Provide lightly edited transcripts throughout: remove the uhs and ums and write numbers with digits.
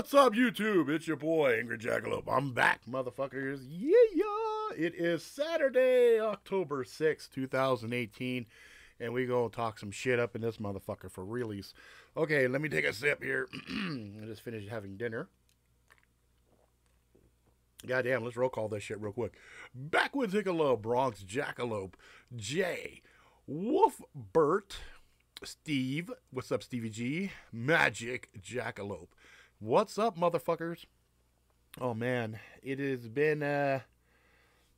What's up, YouTube? It's your boy, Angry Jackalope. I'm back, motherfuckers. Yeah. It is Saturday, October 6th, 2018, and we gonna talk some shit up in this motherfucker for realies. Okay, let me take a sip here. I just finished having dinner. Goddamn, let's roll call this shit real quick. Backwoods Hickalope, Bronx Jackalope, Jay, Wolf Bert, Steve, what's up, Stevie G, Magic Jackalope. What's up, motherfuckers? Oh man, it has been it's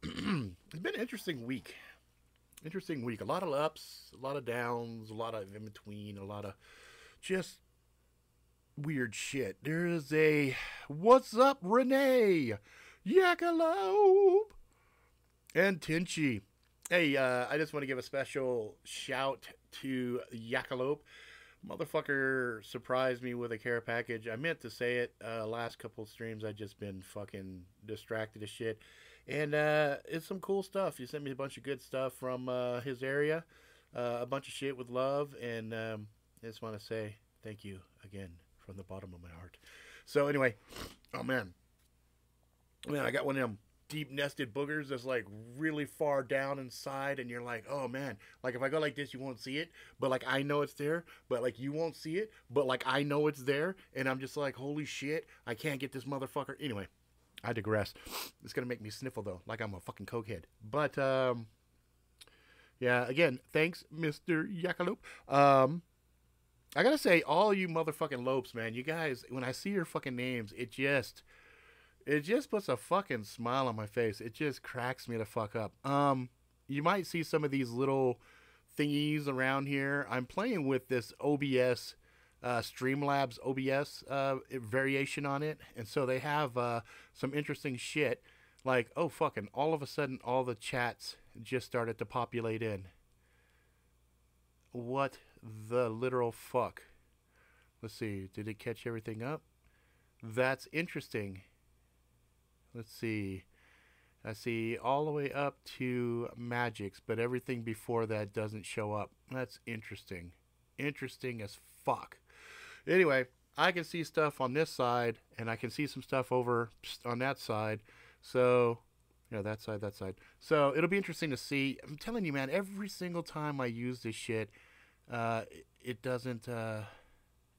been an interesting week. A lot of ups, a lot of downs, a lot of in between, a lot of just weird shit. There is a what's up, Renee, Jackalope, and Tinchy. Hey, I just want to give a special shout to Jackalope. Motherfucker surprised me with a care package. I meant to say it last couple of streams. I just been fucking distracted as shit. And it's some cool stuff. He sent me a bunch of good stuff from his area. A bunch of shit with love. And I just want to say thank you again from the bottom of my heart. So anyway, oh man. Man, I got one of them deep nested boogers that's like really far down inside, and you're like, oh man, like if I go like this you won't see it, but like I know it's there, but like you won't see it, but like I know it's there, and I'm just like, holy shit, I can't get this motherfucker. Anyway, I digress. It's gonna make me sniffle though, like I'm a fucking cokehead. But yeah, again, thanks, Mr. Jackalope. I gotta say, all you motherfucking lopes, man, you guys, when I see your fucking names, it just puts a fucking smile on my face. It just cracks me the fuck up. You might see some of these little thingies around here. I'm playing with this OBS, Streamlabs OBS variation on it. And so they have some interesting shit. Like, oh fucking, all of a sudden all the chats just started to populate in. What the literal fuck? Let's see, did it catch everything up? That's interesting. Let's see. I see all the way up to Magics, but everything before that doesn't show up. That's interesting. Interesting as fuck. Anyway, I can see stuff on this side, and I can see some stuff over on that side. So, you know, that side. So, it'll be interesting to see. I'm telling you, man, every single time I use this shit, it doesn't,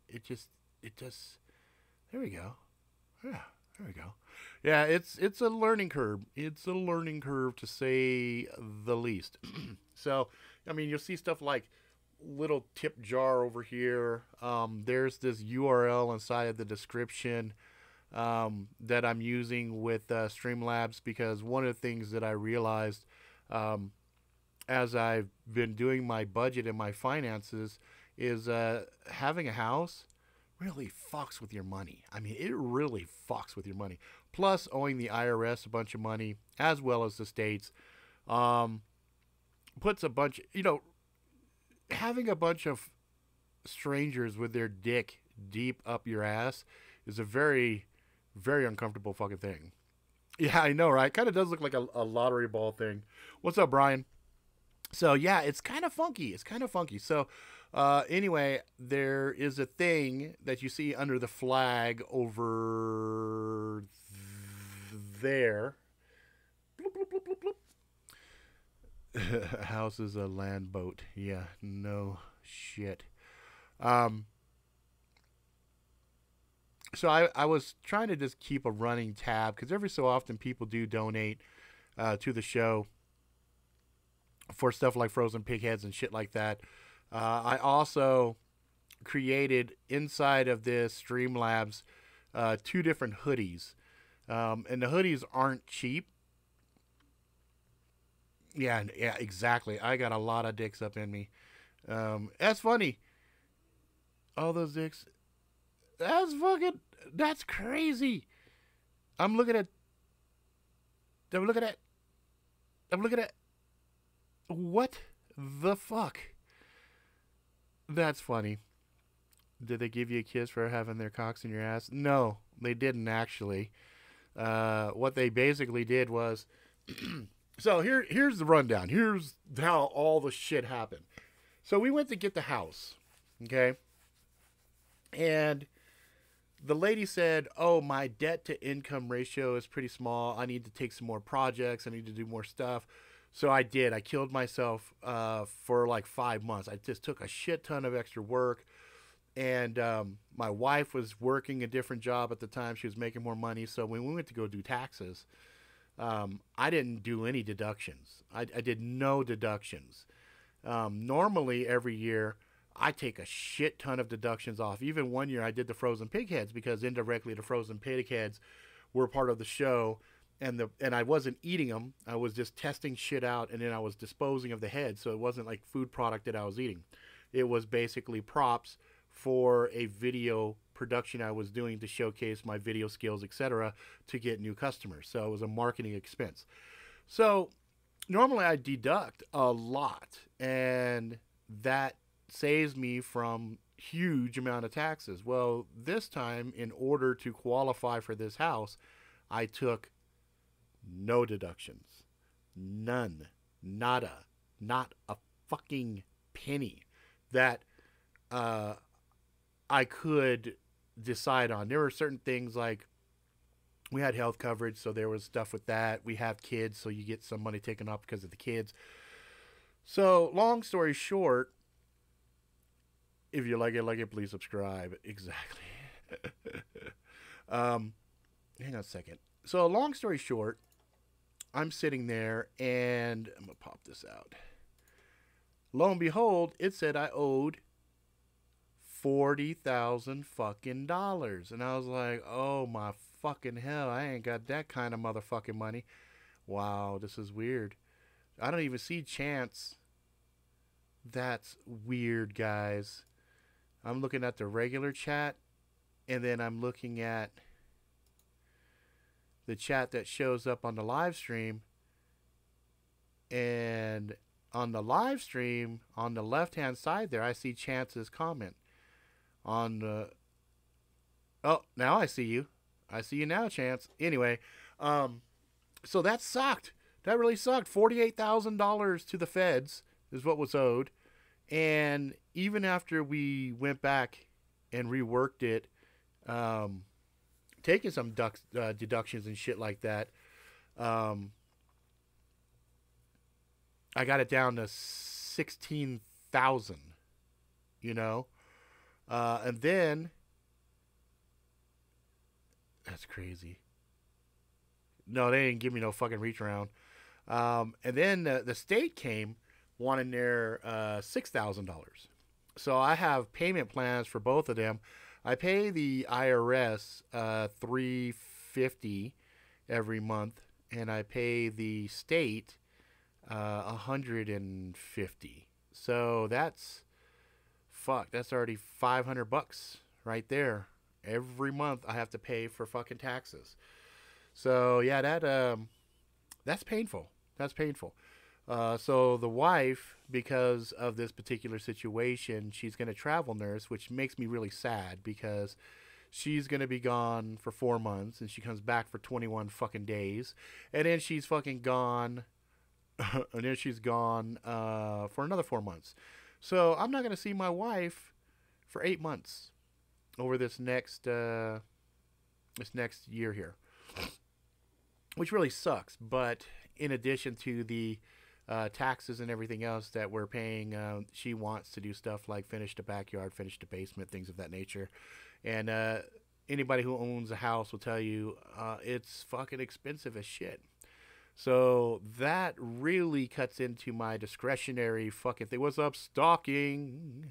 it just, there we go. Yeah. There we go. Yeah, it's a learning curve. It's a learning curve, to say the least. So, I mean, you'll see stuff like little tip jar over here. There's this URL inside of the description that I'm using with Streamlabs, because one of the things that I realized as I've been doing my budget and my finances is having a house really fucks with your money. I mean, it really fucks with your money. Plus, owing the IRS a bunch of money, as well as the states, puts a bunch, you know, having a bunch of strangers with their dick deep up your ass is a very, very uncomfortable fucking thing. Yeah, I know, right? Kind of does look like a lottery ball thing. What's up, Brian? So, yeah, it's kind of funky. So, anyway, there is a thing that you see under the flag over there. Bloop, bloop, bloop, bloop, bloop. House is a land boat. Yeah, no shit. So I was trying to just keep a running tab, because every so often people do donate to the show for stuff like frozen pig heads and shit like that. I also created inside of this Streamlabs 2 different hoodies. And the hoodies aren't cheap. Yeah, exactly. I got a lot of dicks up in me. That's funny. All those dicks. That's crazy. I'm looking at. What the fuck? That's funny. Did they give you a kiss for having their cocks in your ass? No, they didn't actually. What they basically did was, so here's the rundown. Here's how all the shit happened. So we went to get the house, okay? And the lady said, "Oh, my debt to income ratio is pretty small. I need to take some more projects. I need to do more stuff." So I did. I killed myself for like 5 months. I just took a shit ton of extra work. And my wife was working a different job at the time. She was making more money. So when we went to go do taxes, I didn't do any deductions. I did no deductions. Normally, every year, I take a shit ton of deductions off. Even one year, I did the frozen pig heads because indirectly the frozen pig heads were part of the show, and I wasn't eating them. I was just testing shit out, and then I was disposing of the heads. So it wasn't like food product that I was eating. It was basically props for a video production I was doing to showcase my video skills, etc., to get new customers. So it was a marketing expense. So normally I deduct a lot, and that saves me from huge amount of taxes. Well, this time, in order to qualify for this house, I took no deductions. None. Nada. Not a fucking penny that I could decide on. There were certain things like we had health coverage, so there was stuff with that. We have kids, so you get some money taken off because of the kids. So, long story short, if you like it, please subscribe. Exactly. Hang on a second. So, long story short, I'm sitting there, and I'm going to pop this out. Lo and behold, it said I owed $40,000 fucking dollars. And I was like, oh my fucking hell, I ain't got that kind of motherfucking money. Wow, this is weird. I don't even see Chance. That's weird, guys. I'm looking at the regular chat, and then I'm looking at the chat that shows up on the live stream. And on the live stream, on the left-hand side there, I see Chance's comment. On the... Oh, now I see you. I see you now, Chance. Anyway, so that sucked. That really sucked. $48,000 to the feds is what was owed. And even after we went back and reworked it, taking some deductions and shit like that, I got it down to 16,000, you know? And then, that's crazy. No, they didn't give me no fucking reach around. And then the state came wanting their $6,000. So I have payment plans for both of them. I pay the IRS $350 every month, and I pay the state $150. So that's already $500 right there. Every month I have to pay for fucking taxes. So yeah, that's painful. That's painful. So the wife, because of this particular situation, she's going to travel nurse, which makes me really sad because she's going to be gone for 4 months and she comes back for 21 fucking days. And then she's fucking gone. And then she's gone for another 4 months. So I'm not going to see my wife for 8 months over this next year here, which really sucks. But in addition to the taxes and everything else that we're paying, she wants to do stuff like finish the backyard, finish the basement, things of that nature. And anybody who owns a house will tell you it's fucking expensive as shit. So that really cuts into my discretionary fucking thing. What's up, stalking?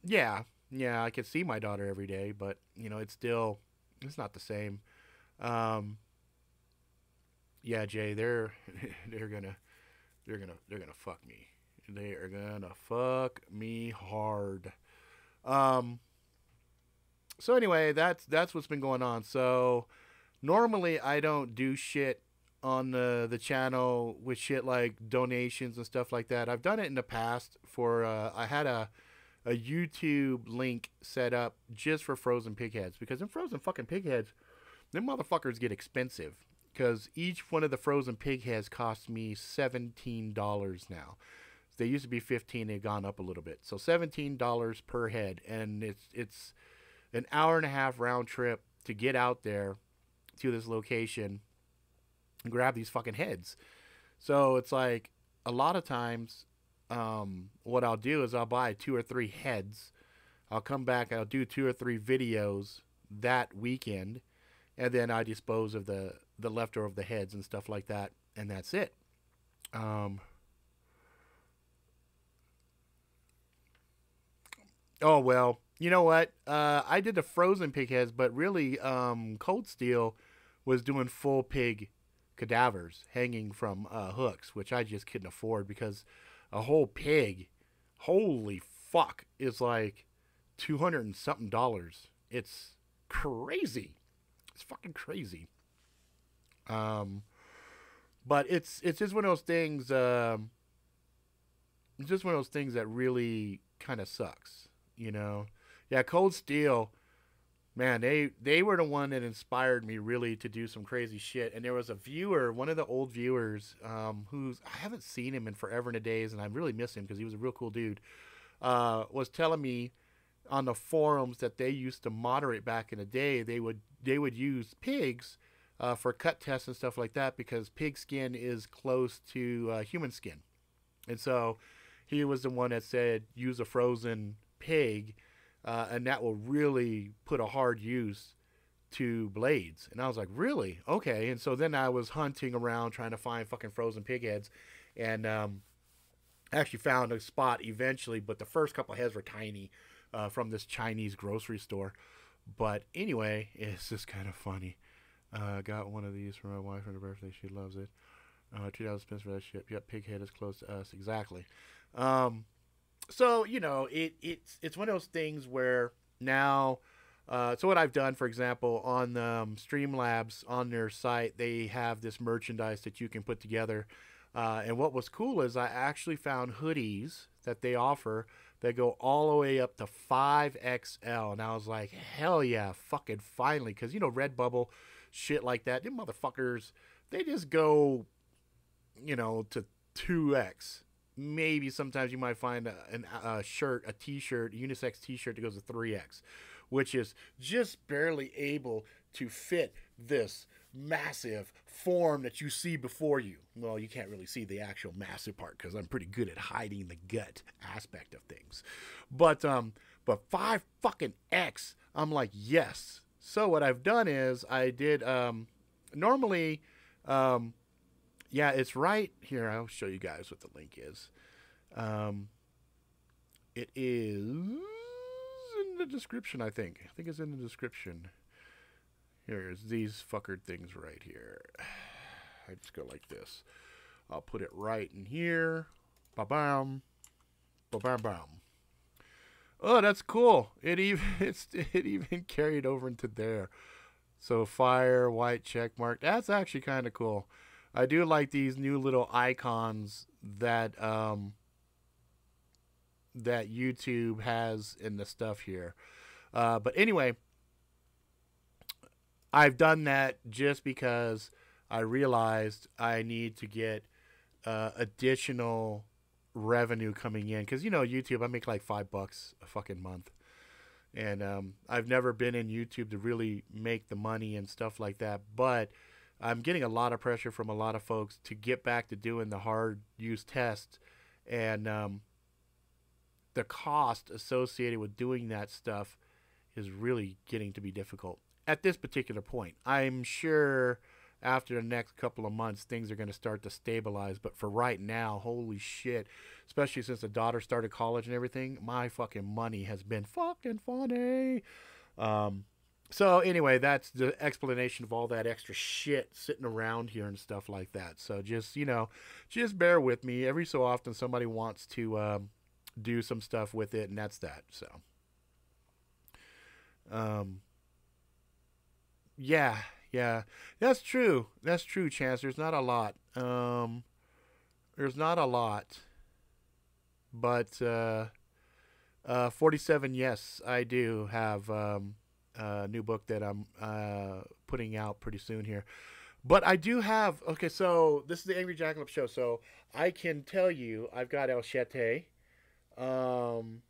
Yeah, I can see my daughter every day, but you know, it's not the same. Yeah, Jay, they're gonna fuck me. They are gonna fuck me hard. So anyway, that's what's been going on. So normally I don't do shit on the channel with shit like donations and stuff like that. I've done it in the past for I had a YouTube link set up just for frozen pig heads, because in frozen fucking pig heads, them motherfuckers get expensive, because each one of the frozen pig heads costs me $17 now. They used to be 15. They've gone up a little bit. So $17 per head, and it's an hour and a half round trip to get out there to this location and grab these fucking heads. So it's like a lot of times, what I'll do is I'll buy 2 or 3 heads. I'll come back. I'll do 2 or 3 videos that weekend, and then I dispose of the leftover of the heads and stuff like that, and that's it. Oh well, you know what? I did the frozen pig heads, but really, Cold Steel was doing full pig cadavers hanging from hooks, which I just couldn't afford because a whole pig, holy fuck, is like 200 and something dollars. It's crazy. It's fucking crazy. But it's just one of those things. It's just one of those things that really kind of sucks, you know. Yeah, Cold Steel, man, they were the one that inspired me really to do some crazy shit. And there was a viewer, one of the old viewers, who's I haven't seen him in forever and a days, and I really miss him because he was a real cool dude. Was telling me on the forums that they used to moderate back in the day. They would use pigs for cut tests and stuff like that because pig skin is close to human skin, and so he was the one that said use a frozen pig, and that will really put a hard use to blades. And I was like, really? Okay. And so then I was hunting around trying to find fucking frozen pig heads, and actually found a spot eventually, but the first couple of heads were tiny from this Chinese grocery store. But anyway, it's just kind of funny. Got one of these for my wife for her birthday. She loves it. 2,000 spins for that shit. Yep, pig head is close to us. Exactly. So you know, it's one of those things where now, so what I've done, for example, on Streamlabs on their site, they have this merchandise that you can put together. And what was cool is I actually found hoodies that they offer that go all the way up to 5XL. And I was like, hell yeah, fucking finally. Because, you know, Redbubble, shit like that, them motherfuckers, they just go, you know, to 2X. Maybe sometimes you might find a shirt, a t-shirt, a unisex t-shirt that goes to 3X, which is just barely able to fit this massive form that you see before you. Well, you can't really see the actual massive part because I'm pretty good at hiding the gut aspect of things. But 5 fucking X, I'm like, yes. So what I've done is I did normally, yeah, it's right here. I'll show you guys what the link is. It is in the description, I think. I think it's in the description. Here's these fucker things right here. I just go like this. I'll put it right in here. Ba-bam. Ba-bam-bam. Oh, that's cool. It even carried over into there. So fire, white check mark. That's actually kind of cool. I do like these new little icons that that YouTube has in the stuff here. But anyway, I've done that just because I realized I need to get additional revenue coming in. Because, you know, YouTube, I make like $5 a fucking month. And I've never been in YouTube to really make the money and stuff like that. But I'm getting a lot of pressure from a lot of folks to get back to doing the hard use tests. And the cost associated with doing that stuff is really getting to be difficult at this particular point. I'm sure after the next couple of months, things are going to start to stabilize. But for right now, holy shit, especially since the daughter started college and everything, my fucking money has been fucking funny. So anyway, that's the explanation of all that extra shit sitting around here and stuff like that. So just, you know, just bear with me. Every so often somebody wants to do some stuff with it, and that's that. So yeah, that's true. That's true, Chance. There's not a lot. There's not a lot. But 47, yes, I do have a new book that I'm putting out pretty soon here. But I do have, okay, so this is the Angry Jackalope show. So I can tell you, I've got El Chete. Um,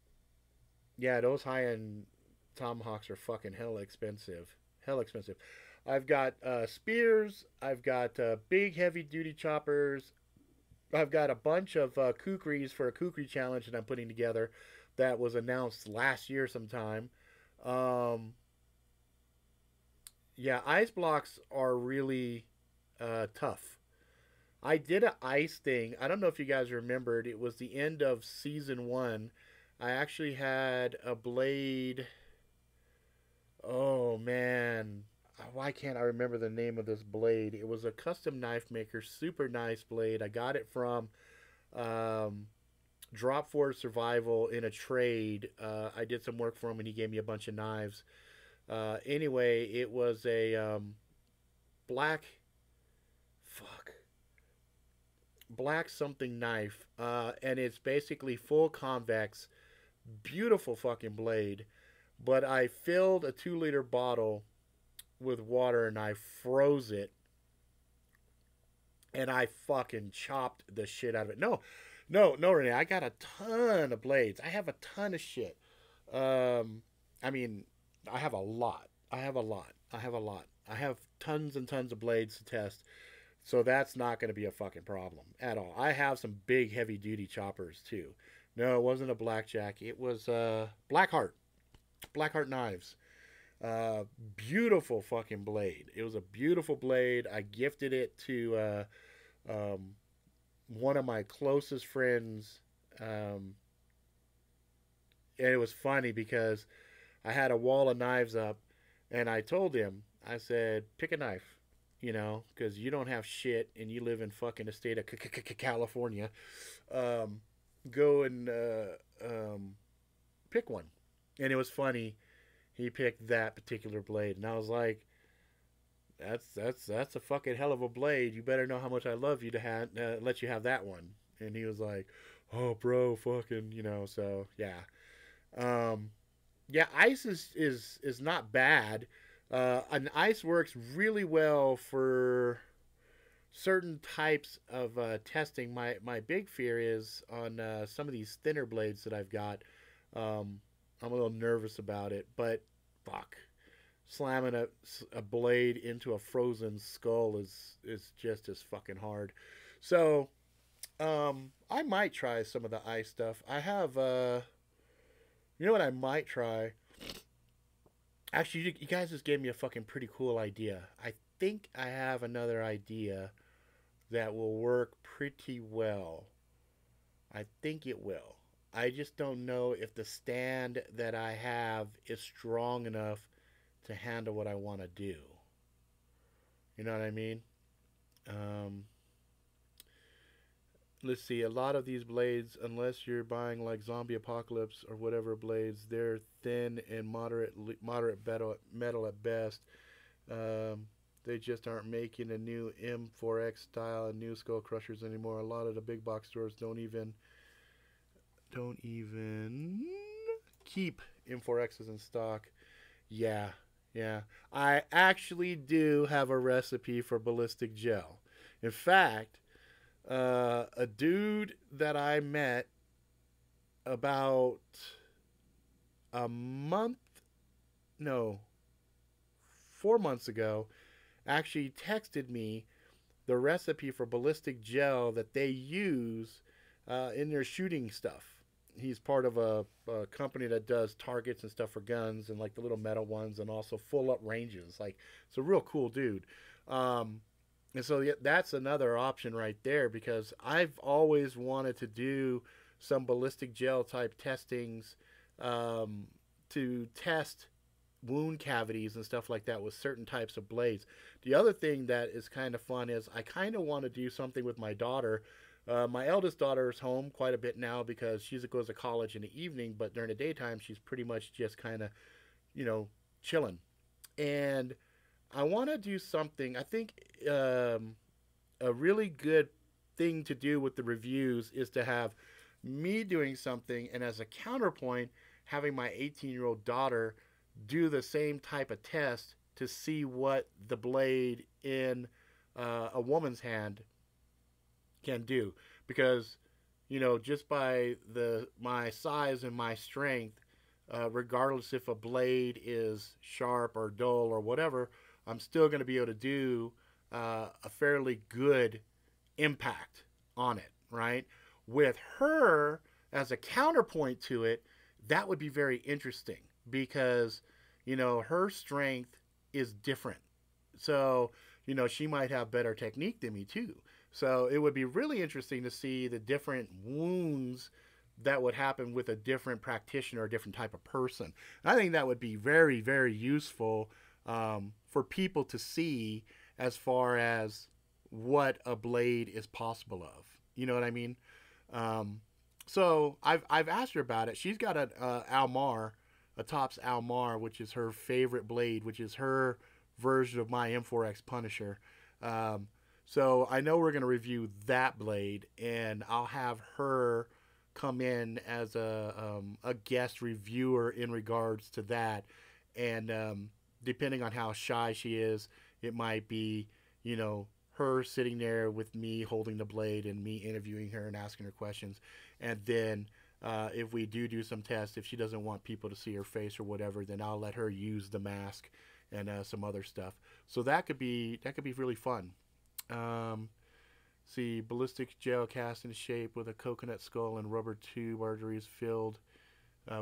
yeah, those high end tomahawks are fucking hella expensive. Hella expensive. I've got spears. I've got big heavy duty choppers. I've got a bunch of kukris for a kukri challenge that I'm putting together that was announced last year sometime. Um, yeah, ice blocks are really tough. I did an ice thing. I don't know if you guys remembered. It was the end of season one. I actually had a blade. Oh man, why can't I remember the name of this blade? It was a custom knife maker, super nice blade. I got it from um, Drop Forward Survival in a trade. I did some work for him, and he gave me a bunch of knives. Anyway, it was a black, fuck, black something knife, and it's basically full convex, beautiful fucking blade. But I filled a 2 liter bottle with water and I froze it and I fucking chopped the shit out of it. No, no, no, Renee. I got a ton of blades. I have a ton of shit. Um, I mean, I have a lot. I have a lot. I have a lot. I have tons and tons of blades to test. So that's not going to be a fucking problem at all. I have some big heavy duty choppers too. No, it wasn't a blackjack. It was Blackheart. Blackheart knives. Beautiful fucking blade. It was a beautiful blade. I gifted it to um, one of my closest friends. Um, and it was funny because I had a wall of knives up, and I told him, I said, pick a knife, because you don't have shit, and you live in fucking the state of California. Um, Go and pick one. And it was funny. He picked that particular blade, and I was like, that's a fucking hell of a blade. You better know how much I love you to let you have that one. And he was like, oh, bro, fucking, So yeah, um, yeah. Ice is not bad. An ice works really well for certain types of testing. My big fear is on some of these thinner blades that I've got. Um, I'm a little nervous about it, but fuck, slamming a blade into a frozen skull is just as fucking hard. So I might try some of the ice stuff. I have you know what I might try. Actually, you guys just gave me a fucking pretty cool idea. I think I have another idea that will work pretty well. I think it will. I just don't know if the stand that I have is strong enough to handle what I want to do. You know what I mean? Um, let's see. A lot of these blades, unless you're buying like Zombie Apocalypse or whatever blades, they're thin and moderate metal at best. They just aren't making a new M4X style and new skull crushers anymore. A lot of the big box stores don't even keep M4Xs in stock. Yeah, yeah. I actually do have a recipe for ballistic gel. In fact, a dude that I met about a month, no, 4 months ago, actually texted me the recipe for ballistic gel that they use in their shooting stuff. He's part of a company that does targets and stuff for guns and like the little metal ones and also full up ranges. Like, it's a real cool dude. Um, and so yeah, that's another option right there because I've always wanted to do some ballistic gel type testings um, to test wound cavities and stuff like that with certain types of blades. The other thing that is kind of fun is I kind of want to do something with my daughter. My eldest daughter is home quite a bit now because she goes to college in the evening, but during the daytime she's pretty much just kind of, you know, chilling. And I want to do something. I think a really good thing to do with the reviews is to have me doing something, and as a counterpoint, having my 18-year-old daughter do the same type of test to see what the blade in a woman's hand can do, because just by the my size and my strength, regardless if a blade is sharp or dull or whatever, I'm still going to be able to do a fairly good impact on it, right? With her as a counterpoint to it, that would be very interesting because, her strength is different. So, she might have better technique than me too. So it would be really interesting to see the different wounds that would happen with a different practitioner, a different type of person. I think that would be very, very useful for people to see as far as what a blade is possible of. You know what I mean? So I've asked her about it. She's got an Almar, a Tops Almar, which is her favorite blade, which is her version of my M4X Punisher. So I know we're going to review that blade, and I'll have her come in as a guest reviewer in regards to that. And depending on how shy she is, it might be, her sitting there with me holding the blade and me interviewing her and asking her questions. And then if we do some tests, if she doesn't want people to see her face or whatever, then I'll let her use the mask and some other stuff. So that could be really fun. See, ballistic gel cast in shape with a coconut skull and rubber tube arteries filled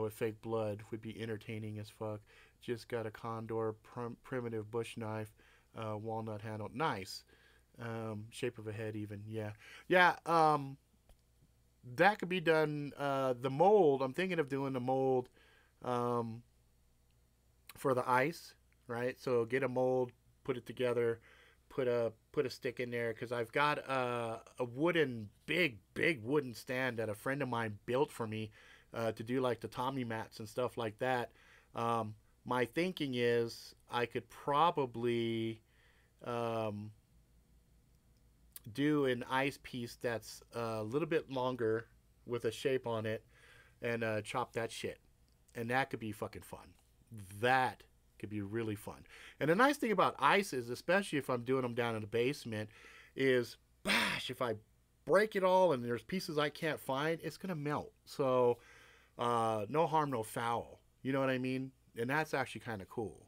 with fake blood would be entertaining as fuck. Just got a condor primitive bush knife, walnut handle. Nice. Shape of a head even. Yeah. That could be done. The mold, I'm thinking of doing the mold for the ice, right? So get a mold, put it together, put a stick in there, because I've got a wooden big wooden stand that a friend of mine built for me to do like the Tommy mats and stuff like that. My thinking is I could probably do an ice piece that's a little bit longer with a shape on it and chop that shit, and that could be fucking fun. That could be really fun. And the nice thing about ice is, especially if I'm doing them down in the basement, is bash, if I break it all and there's pieces I can't find, it's gonna melt. So no harm, no foul. You know what I mean? And that's actually kind of cool.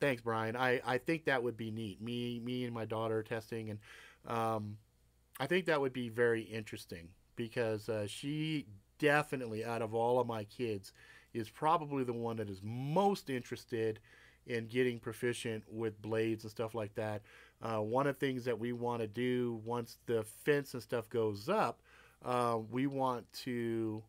Thanks, Brian. I think that would be neat. Me and my daughter testing, and I think that would be very interesting because she definitely, out of all of my kids, is probably the one that is most interested in getting proficient with blades and stuff like that. One of the things that we want to do once the fence and stuff goes up, we want to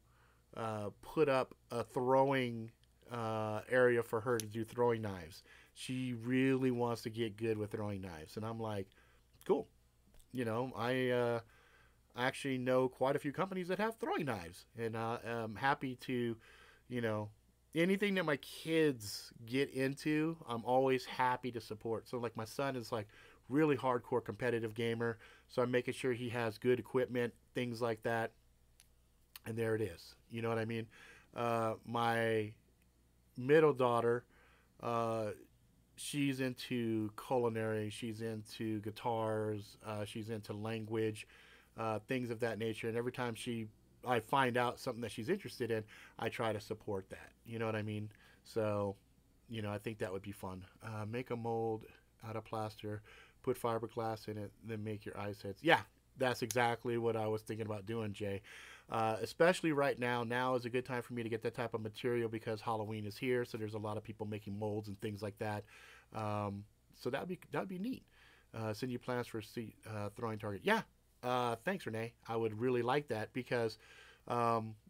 put up a throwing area for her to do throwing knives. She really wants to get good with throwing knives, and I'm like, cool. I actually know quite a few companies that have throwing knives, and I'm happy to, anything that my kids get into, I'm always happy to support. So like my son is like really hardcore competitive gamer, so I'm making sure he has good equipment, things like that. And there it is. You know what I mean? My middle daughter, she's into culinary, she's into guitars, she's into language, things of that nature. And every time I find out something that she's interested in, I try to support that. You know what I mean? So, I think that would be fun. Make a mold out of plaster, put fiberglass in it, then make your ice heads. Yeah, that's exactly what I was thinking about doing, Jay. Especially right now. Now is a good time for me to get that type of material because Halloween is here, so there's a lot of people making molds and things like that. So that'd be neat. Send you plans for a throwing target. Yeah. Thanks, Renee. I would really like that because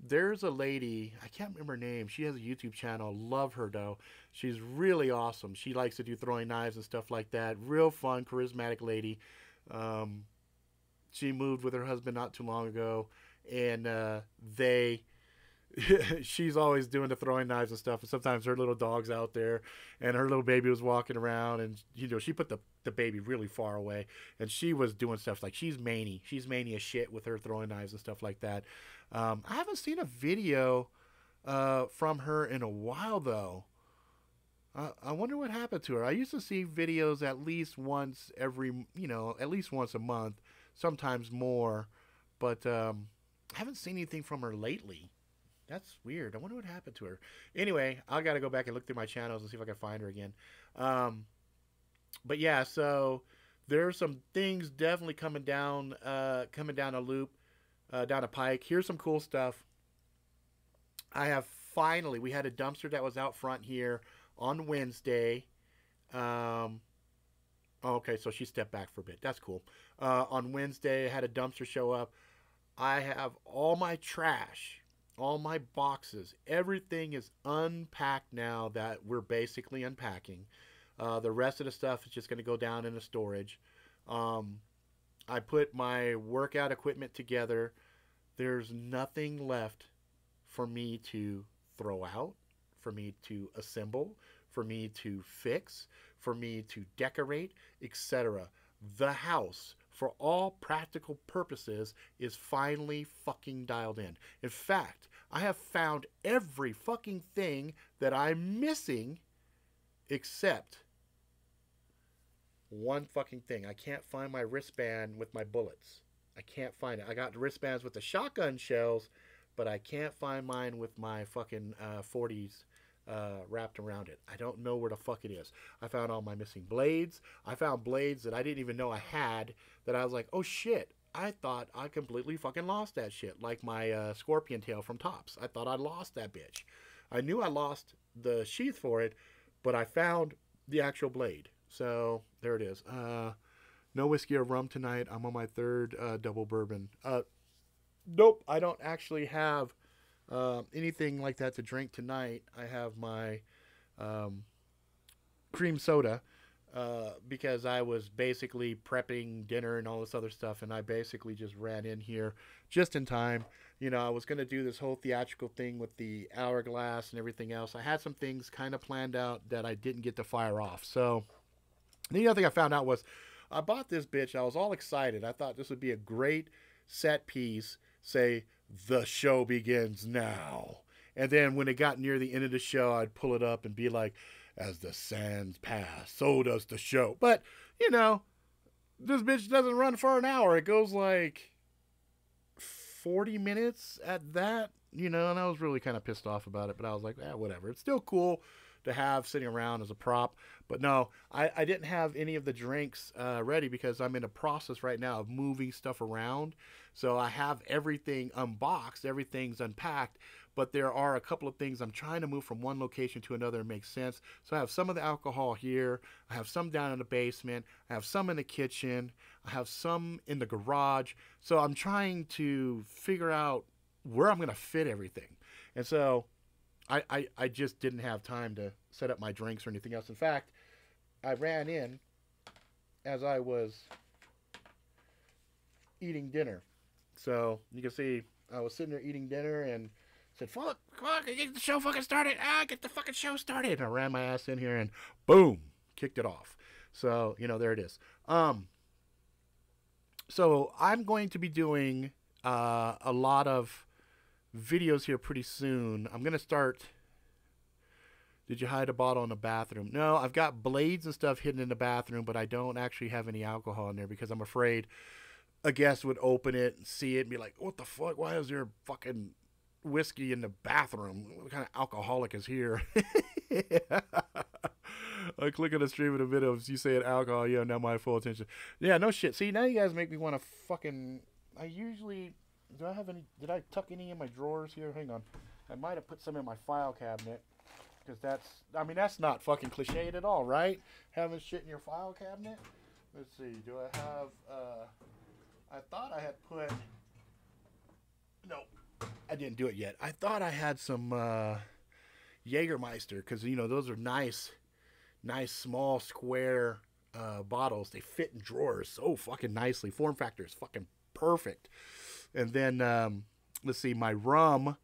there's a lady, I can't remember her name. She has a YouTube channel. Love her though. She's really awesome. She likes to do throwing knives and stuff like that. Real fun, charismatic lady. She moved with her husband not too long ago, and she's always doing the throwing knives and stuff, and sometimes her little dog's out there and her little baby was walking around, and she put the baby really far away, and she was doing stuff like she's manny as shit with her throwing knives and stuff like that. I haven't seen a video from her in a while though. I wonder what happened to her. I used to see videos at least once every, at least once a month, sometimes more, but I haven't seen anything from her lately. That's weird. I wonder what happened to her. Anyway, I got to go back and look through my channels and see if I can find her again. Um, but yeah, so there's some things definitely coming down a loop, down a pike. Here's some cool stuff. I have finally, we had a dumpster that was out front here on Wednesday. Um, okay, so she stepped back for a bit. That's cool. On Wednesday, I had a dumpster show up. I have all my trash, all my boxes, everything is unpacked now that we're basically unpacking. The rest of the stuff is just going to go down into storage. Um, I put my workout equipment together. There's nothing left for me to throw out, for me to assemble, for me to fix, for me to decorate, etc. The house, for all practical purposes, is finally fucking dialed in. In fact, I have found every fucking thing that I'm missing except one fucking thing. I can't find my wristband with my bullets. I can't find it. I got wristbands with the shotgun shells, but I can't find mine with my fucking 40s wrapped around it. I don't know where the fuck it is. I found all my missing blades. I found blades that I didn't even know I had, that I was like, oh shit, I thought I completely fucking lost that shit. Like my scorpion tail from Tops. I thought I lost that bitch. I knew I lost the sheath for it, but I found the actual blade. So there it is. No whiskey or rum tonight. I'm on my third double bourbon. Nope, I don't actually have anything like that to drink tonight. I have my cream soda because I was basically prepping dinner and all this other stuff, and I basically just ran in here just in time. I was going to do this whole theatrical thing with the hourglass and everything else. I had some things kind of planned out that I didn't get to fire off. So the other thing I found out was I bought this bitch. I was all excited. I thought this would be a great set piece. Say, the show begins now. And then when it got near the end of the show, I'd pull it up and be like, as the sands pass, so does the show. But, this bitch doesn't run for an hour. It goes like 40 minutes at that, and I was really kind of pissed off about it. But I was like, whatever. It's still cool to have sitting around as a prop. But no, I didn't have any of the drinks ready because I'm in a process right now of moving stuff around. So I have everything unboxed, everything's unpacked, but there are a couple of things I'm trying to move from one location to another and make sense. So I have some of the alcohol here. I have some down in the basement. I have some in the kitchen. I have some in the garage. So I'm trying to figure out where I'm going to fit everything. And so I just didn't have time to set up my drinks or anything else. In fact, I ran in as I was eating dinner. So you can see I was sitting there eating dinner and said, fuck, get the show fucking started. Get the fucking show started. And I ran my ass in here and boom, kicked it off. So, there it is. So I'm going to be doing a lot of videos here pretty soon. I'm going to start. Did you hide a bottle in the bathroom? No, I've got blades and stuff hidden in the bathroom, but I don't actually have any alcohol in there because I'm afraid a guest would open it and see it and be like, what the fuck? Why is there fucking whiskey in the bathroom? What kind of alcoholic is here? I click on the stream in a video of you saying alcohol. Yeah, now my full attention. Yeah, no shit. See, now you guys make me want to fucking. Do I have any? Did I tuck any in my drawers here? Hang on. I might have put some in my file cabinet. Because that's not fucking cliched at all, right? Having shit in your file cabinet? Let's see. Do I have, I thought I had put. No, I didn't do it yet. I thought I had some Jägermeister because those are nice small square bottles. They fit in drawers so fucking nicely. Form factor is fucking perfect. And then let's see, my rum.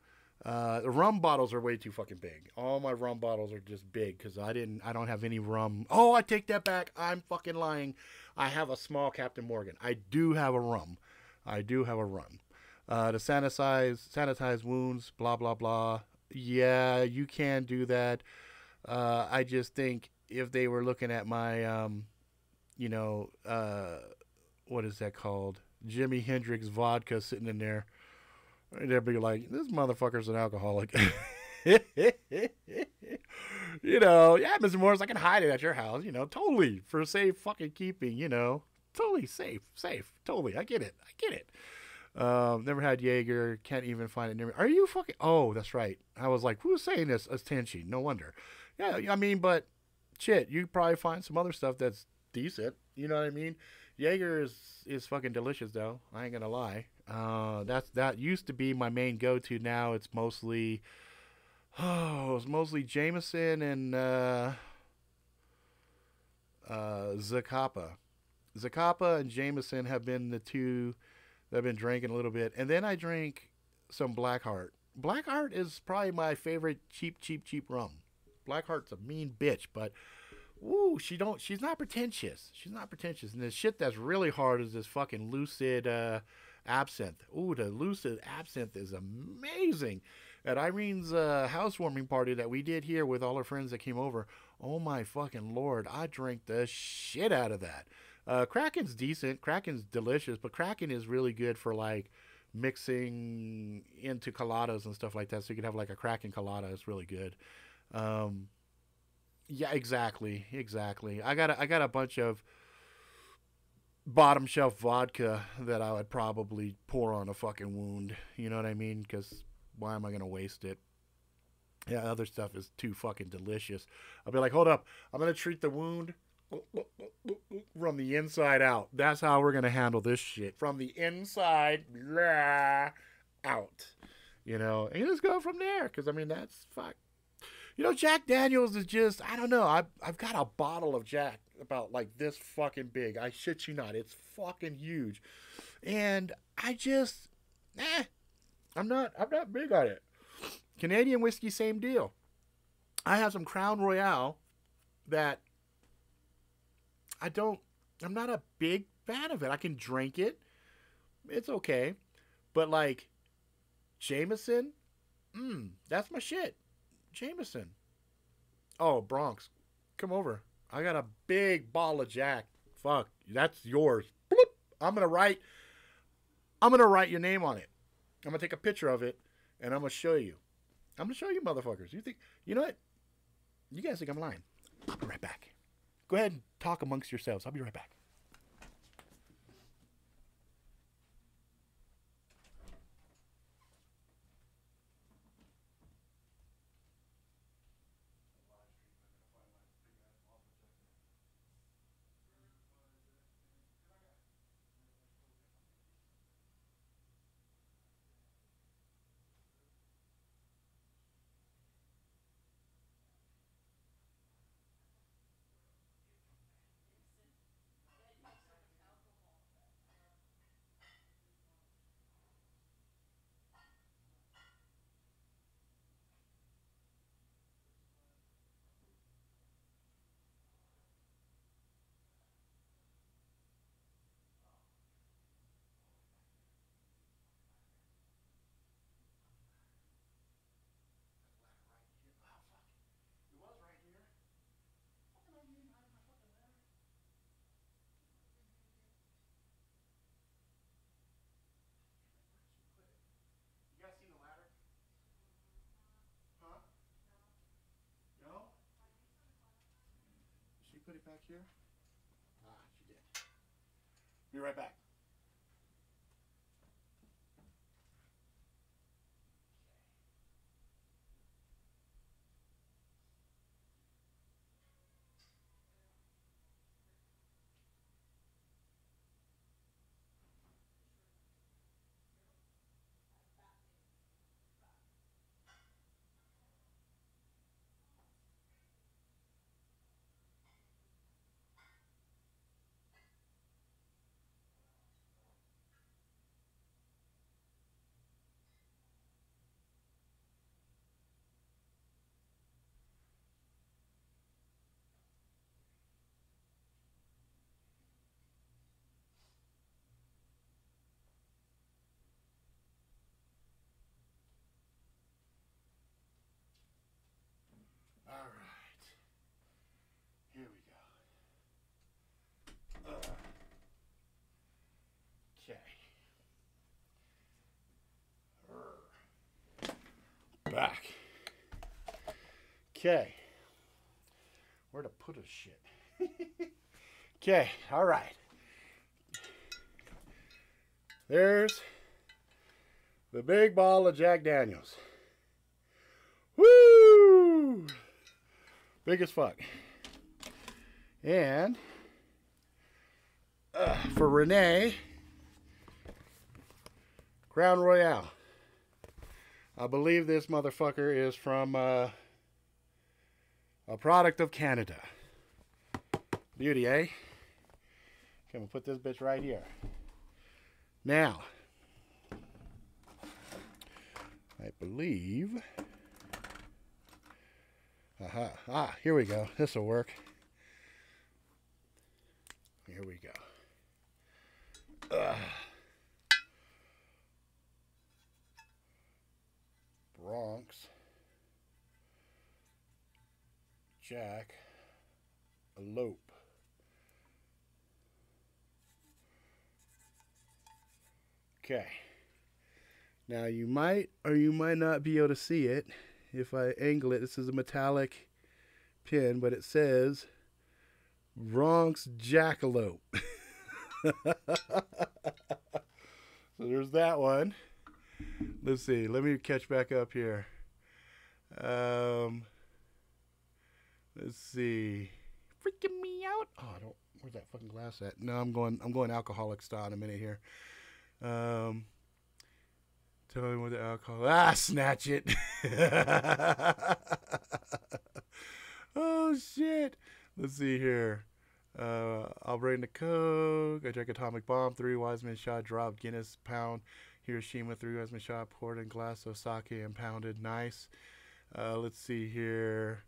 The rum bottles are way too fucking big. All my rum bottles are just big because I don't have any rum. Oh, I take that back. I'm fucking lying. I have a small Captain Morgan. I do have a rum. To sanitize wounds, blah, blah, blah. Yeah, you can do that. I just think if they were looking at my, you know, what is that called? Jimi Hendrix vodka sitting in there, they'd be like, "This motherfucker's an alcoholic." Yeah, Mr. Morris, I can hide it at your house, totally for safe fucking keeping, totally safe, safe, totally. I get it, I get it. Never had Jaeger, can't even find it near me. Are you fucking? Oh, that's right. I was like, who's saying this? It's Tenchi. No wonder. Yeah, I mean, but shit, you probably find some other stuff that's decent. You know what I mean? Jaeger is fucking delicious though. I ain't gonna lie. That used to be my main go to. Now it's mostly it's mostly Jameson and Zacapa. Zacapa and Jameson have been the two that I've been drinking a little bit, and then I drink some Blackheart. Blackheart is probably my favorite cheap, cheap, cheap rum. Blackheart's a mean bitch, but ooh, she's not pretentious. She's not pretentious. And the shit that's really hard is this fucking lucid absinthe. Ooh, the lucid absinthe is amazing. At Irene's housewarming party that we did here with all her friends that came over, oh my fucking lord, I drank the shit out of that. Kraken's decent. Kraken's delicious, but Kraken is really good for like mixing into coladas and stuff like that. So you can have like a Kraken colada. It's really good. Um, yeah, exactly, exactly. I got a bunch of bottom shelf vodka that I would probably pour on a fucking wound. You know what I mean? Because why am I gonna waste it? Yeah, other stuff is too fucking delicious. I'll be like, hold up, I'm gonna treat the wound from the inside out. That's how we're gonna handle this shit. From the inside out. And you just go from there. Because I mean, that's fuck. Jack Daniels is just, I don't know. I've got a bottle of Jack about like this fucking big. I shit you not. It's fucking huge. And I just, I'm not big on it. Canadian whiskey, same deal. I have some Crown Royale that I don't, I'm not a big fan of it. I can drink it. It's okay. But like Jameson, that's my shit. Jameson. Oh, Bronx, come over. I got a big bottle of Jack. Fuck, that's yours. Bloop. I'm gonna write. I'm gonna write your name on it. I'm gonna take a picture of it, and I'm gonna show you. I'm gonna show you, motherfuckers. You think? You know what? You guys think I'm lying? I'll be right back. Go ahead and talk amongst yourselves. I'll be right back. You guys seen the ladder? Huh? No? She put it back here? Ah, she did. Be right back. back. Okay. Where to put his shit? Okay, all right. There's the big bottle of Jack Daniels. Woo! Big as fuck. And for Renee, Crown Royale. I believe this motherfucker is from a product of Canada. Beauty, eh? Okay, we'll put this bitch right here. Now, I believe... here we go. This will work. Here we go. Bronx Jackalope. Okay. Now you might or you might not be able to see it if I angle it. This is a metallic pin, but it says Bronx Jackalope. So there's that one. Let's see. Let me catch back up here. Let's see. Freaking me out. Oh, I don't. Where's that fucking glass at? No, I'm going alcoholic style in a minute here. Tell me what the alcohol. Snatch it. Oh shit. Let's see here. I'll bring the Coke. I drank Atomic Bomb, 3 Wiseman shot, drop Guinness pound, Hiroshima, 3 Wiseman shot, poured in glass of sake and pounded. Nice. Let's see here.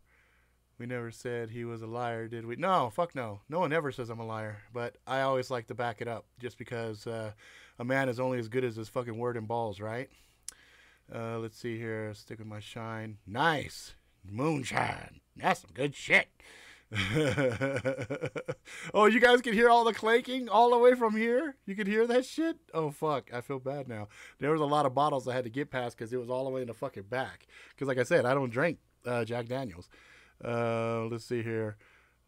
We never said he was a liar, did we? No, fuck no. No one ever says I'm a liar, but I always like to back it up just because a man is only as good as his fucking word and balls, right? Let's see here. Stick with my shine. Nice. Moonshine. That's some good shit. Oh, you guys can hear all the clanking all the way from here? You can hear that shit? Oh, fuck. I feel bad now. There was a lot of bottles I had to get past because it was all the way in the fucking back. Because like I said, I don't drink Jack Daniels. Let's see here.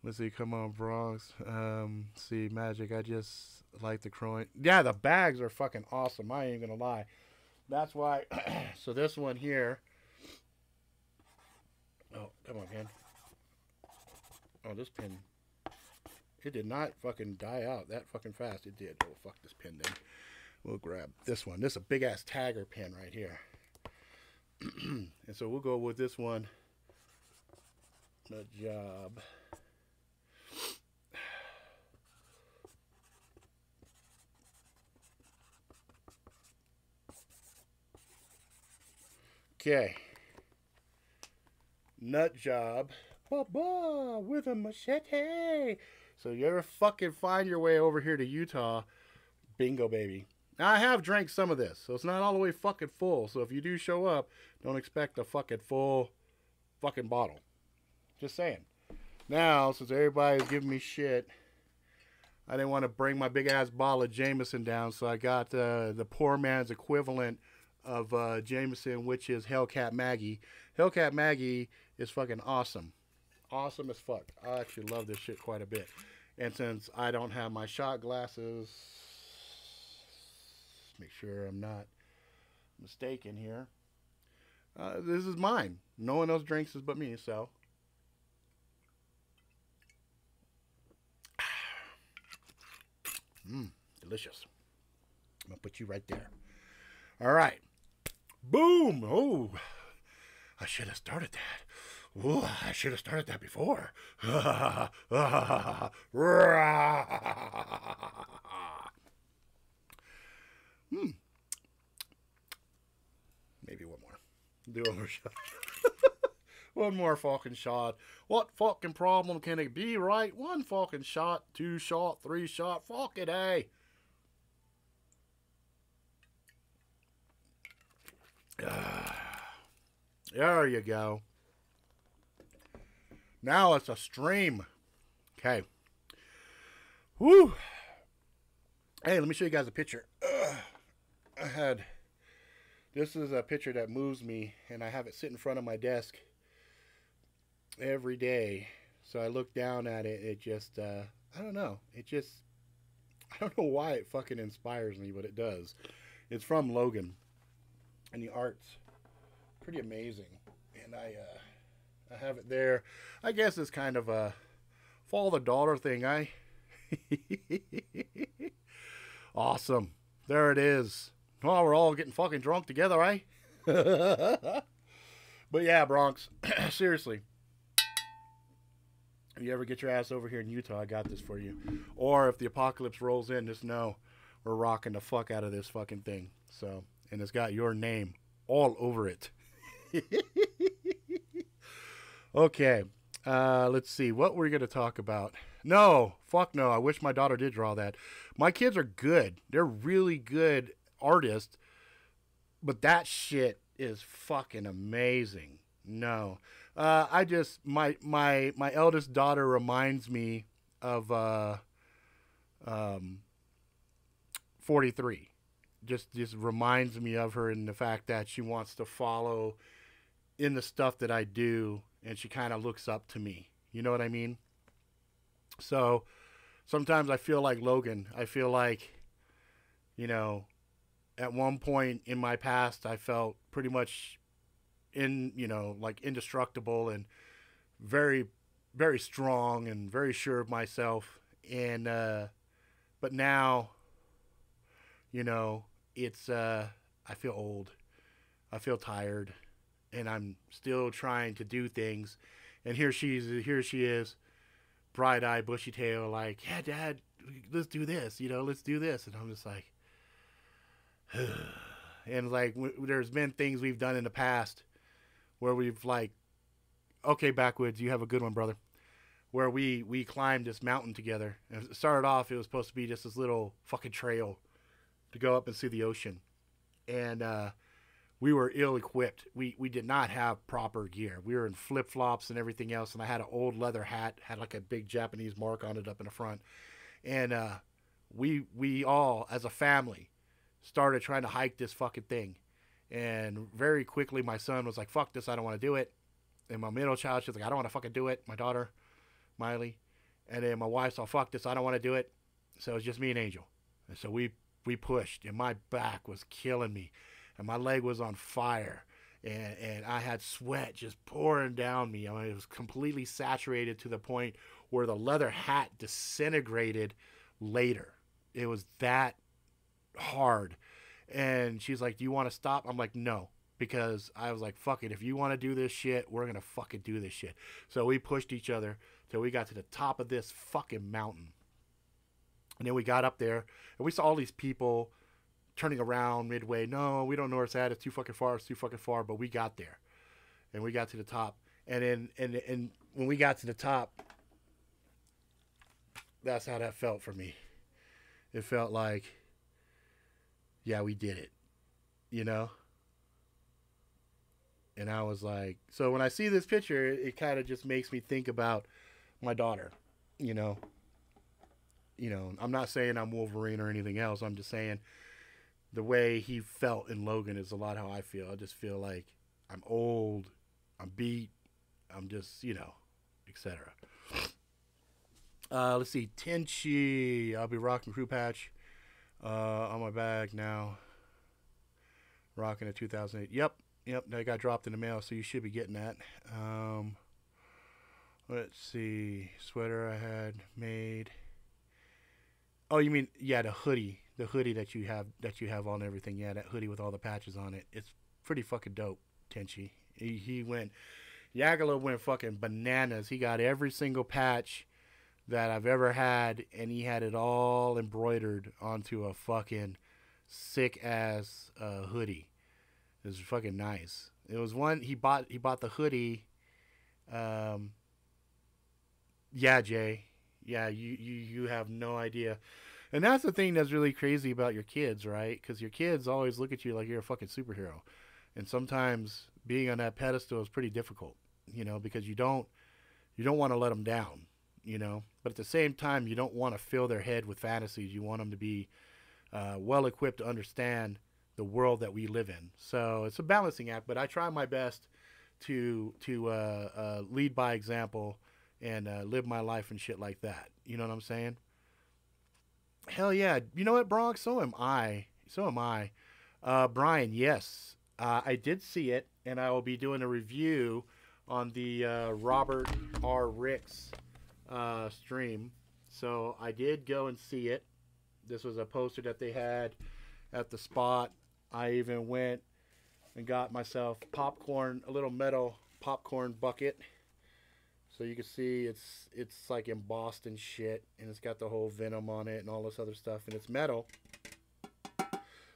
Let's see. Come on, Bronx. See, Magic. I just like the crowing. Yeah, the bags are fucking awesome. I ain't going to lie. That's why. So this one here. Oh, come on, man. Oh, this pin. It did not fucking die out that fucking fast. It did. Oh, fuck this pin then. We'll grab this one. This is a big ass tagger pin right here. And so we'll go with this one. Good job. Okay. Nut job. Ba-ba, with a machete. So you ever fucking find your way over here to Utah, bingo, baby. Now, I have drank some of this, so it's not all the way fucking full. So if you do show up, don't expect a fucking full fucking bottle. Just saying. Now, since everybody's giving me shit, I didn't want to bring my big-ass bottle of Jameson down, so I got the poor man's equivalent of Jameson, which is Hellcat Maggie. Hellcat Maggie is fucking awesome. Awesome as fuck. I actually love this shit quite a bit. And since I don't have my shot glasses, make sure I'm not mistaken here. This is mine. No one else drinks this but me, so. Delicious. I'm going to put you right there. All right. Boom. Oh, I should have started that. Ooh, I should have started that before. Maybe one more. Do one more shot. One more fucking shot. What fucking problem can it be, right? One fucking shot, 2 shot, 3 shot. Fuck it, eh? There you go. Now it's a stream. Okay. Woo. Hey, let me show you guys a picture. I had This is a picture that moves me, and I have it sit in front of my desk every day. So I look down at it. It just, I don't know. It just, I don't know why it fucking inspires me, but it does. It's from Logan, and the art's pretty amazing. And I have it there. I guess it's kind of a father-daughter thing. Awesome. There it is. Well, we're all getting fucking drunk together, eh? But yeah, Bronx. Seriously. If you ever get your ass over here in Utah, I got this for you. Or if the apocalypse rolls in, just know we're rocking the fuck out of this fucking thing. So, and it's got your name all over it. Okay. Let's see. What were we going to talk about? No. Fuck no. I wish my daughter did draw that. My kids are good. They're really good artists. But that shit is fucking amazing. No. I just, my eldest daughter reminds me of 43. Just reminds me of her in the fact that she wants to follow in the stuff that I do, and she kind of looks up to me. You know what I mean? So sometimes I feel like Logan. I feel like, you know, at one point in my past, I felt pretty much like indestructible and very, very strong and very sure of myself. And, but now, you know, it's, I feel old. I feel tired, and I'm still trying to do things. And here she is, bright-eyed, bushy tail, like, yeah, Dad, let's do this, let's do this. And I'm just like, and like, there's been things we've done in the past where we've like, okay, Backwoods, you have a good one, brother, where we climbed this mountain together. And it started off, it was supposed to be just this little fucking trail to go up and see the ocean. And we were ill-equipped. We did not have proper gear. We were in flip-flops and everything else, and I had an old leather hat, had like a big Japanese mark on it up in the front. And we all, as a family, started trying to hike this fucking thing. And very quickly, my son was like, fuck this, I don't want to do it. And my middle child, she's like, I don't want to fucking do it. My daughter, Miley. And then my wife saw, fuck this, I don't want to do it. So it was just me and Angel. And so we pushed, and my back was killing me. And my leg was on fire. And I had sweat just pouring down me. I mean, it was completely saturated to the point where the leather hat disintegrated later. It was that hard. And she's like, do you want to stop? I'm like, no, because I was like, fuck it, if you want to do this shit, we're gonna fucking do this shit. So we pushed each other till we got to the top of this fucking mountain. And then we got up there, and we saw all these people turning around midway. No, we don't know where it's at, it's too fucking far. But we got there, and we got to the top. And then and when we got to the top, that's how that felt for me. It felt like, yeah, we did it, And I was like, so when I see this picture, it kind of just makes me think about my daughter, I'm not saying I'm Wolverine or anything else. I'm just saying the way he felt in Logan is a lot how I feel. I just feel like I'm old, I'm beat, I'm just, etc. Let's see, Tenchi, I'll be rocking crew patch. On my bag now. Rocking a 2008. Yep. That got dropped in the mail, so you should be getting that. Let's see. Sweater I had made. Oh, you mean, yeah, the hoodie. The hoodie that you have on everything. Yeah, that hoodie with all the patches on it. It's pretty fucking dope, Tenchi. Jackalope went fucking bananas. He got every single patch that I've ever had, and he had it all embroidered onto a fucking sick ass hoodie. It was fucking nice. It was one he bought the hoodie. Yeah, Jay. Yeah, you have no idea. And that's the thing that's really crazy about your kids, right? Because your kids always look at you like you're a fucking superhero. And sometimes being on that pedestal is pretty difficult, because you don't want to let them down. But at the same time, you don't want to fill their head with fantasies. You want them to be well equipped to understand the world that we live in. So it's a balancing act, but I try my best to lead by example and live my life and shit like that. You know what I'm saying? Hell yeah. You know what, Bronx? So am I. So am I. Brian, yes. I did see it, and I will be doing a review on the Robert R. Ricks stream. So I did go and see it. This was a poster that they had at the spot. I even went and got myself popcorn, a little metal popcorn bucket. So you can see it's like embossed and shit, and it's got the whole Venom on it and all this other stuff, and it's metal.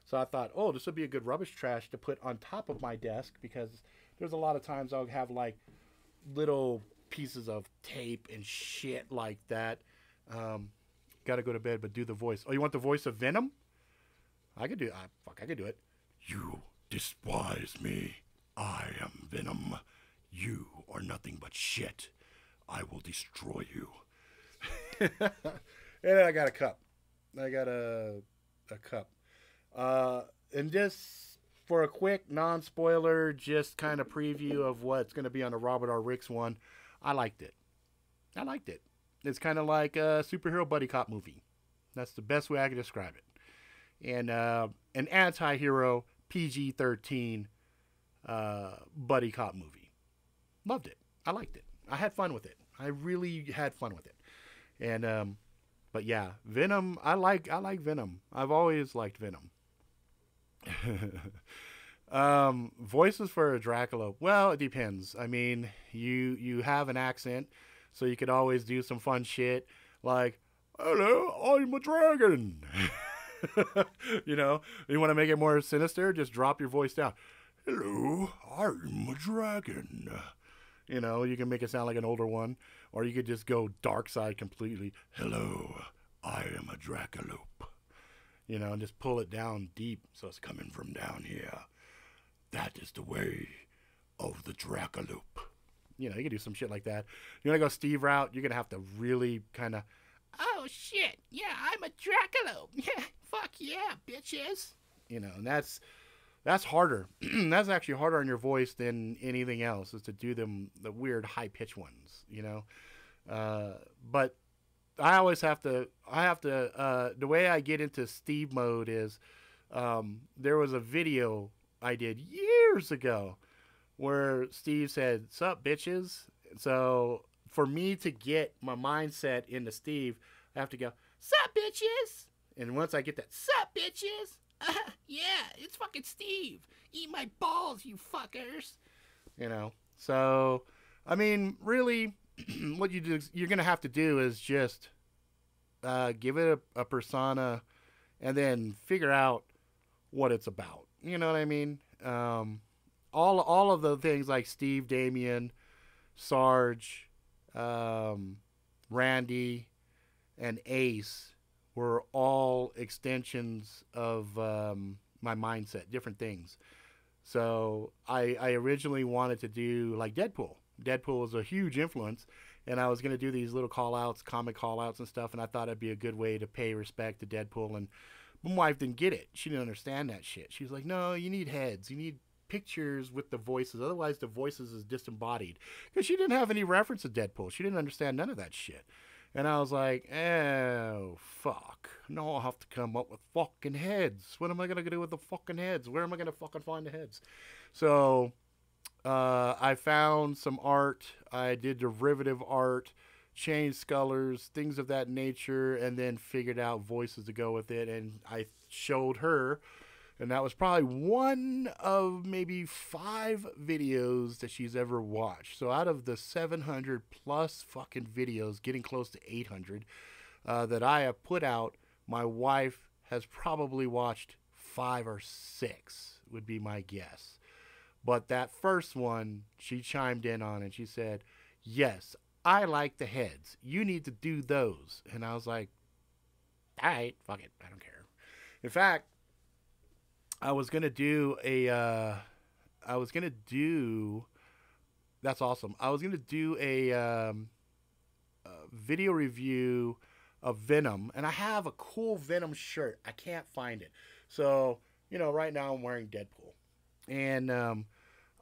So I thought, oh, this would be a good rubbish trash to put on top of my desk, because there's a lot of times I'll have like little pieces of tape and shit like that. Got to go to bed, but do the voice. Oh, you want the voice of Venom? I could do. I could do it. You despise me. I am Venom. You are nothing but shit. I will destroy you. And I got a cup. I got a cup. And just for a quick non-spoiler, just kind of preview of what's going to be on the Robert R. Ricks one, I liked it. I liked it. It's kind of like a superhero buddy cop movie. That's the best way I can describe it. And an anti-hero PG-13 buddy cop movie. Loved it. I liked it. I had fun with it. I really had fun with it. And but yeah, Venom. I like Venom. I've always liked Venom. Voices for a Jackalope. Well, it depends. I mean, you have an accent, so you could always do some fun shit like, "Hello, I'm a dragon." You know, you want to make it more sinister, just drop your voice down. "Hello, I'm a dragon." You know, you can make it sound like an older one, or you could just go dark side completely. "Hello, I am a Jackalope." You know, and just pull it down deep so it's coming from down here. That is the way of the Jackalope. You know, you can do some shit like that. You want to go Steve route, you're going to have to really kind of, "Oh, shit, yeah, I'm a Jackalope. Yeah, fuck yeah, bitches." You know, and that's harder. That's actually harder on your voice than anything else, is to do the weird high-pitched ones, you know. But I always have to, the way I get into Steve mode is, there was a video I did years ago where Steve said, "Sup, bitches?" So for me to get my mindset into Steve, I have to go, "Sup, bitches?" And once I get that, "Sup, bitches?" Yeah, it's fucking Steve. Eat my balls, you fuckers. You know, so, I mean, really, what you're going to have to do is just give it a persona and then figure out what it's about. You know what I mean? All of the things like Steve, Damien, Sarge, Randy, and Ace were all extensions of my mindset, different things. So I originally wanted to do like Deadpool. Deadpool was a huge influence, and I was going to do these little call-outs, comic call-outs and stuff, and I thought it'd be a good way to pay respect to Deadpool. And my wife didn't get it. She didn't understand that shit. She was like, "No, you need heads. You need pictures with the voices. Otherwise, the voices is disembodied." Because she didn't have any reference to Deadpool. She didn't understand none of that shit. And I was like, "Oh, fuck. No, I'll have to come up with fucking heads. What am I going to do with the fucking heads? Where am I going to fucking find the heads?" So I found some art. I did derivative art, changed colors, things of that nature, and then figured out voices to go with it. And I showed her, and that was probably one of maybe 5 videos that she's ever watched. So out of the 700 plus fucking videos, getting close to 800 that I have put out, my wife has probably watched 5 or 6, would be my guess. But that first one, she chimed in on and she said, "Yes, I like the heads. You need to do those." And I was like, "All right, fuck it. I don't care." In fact, I was going to do that's awesome. I was going to do a video review of Venom, and I have a cool Venom shirt. I can't find it. So you know, right now I'm wearing Deadpool. And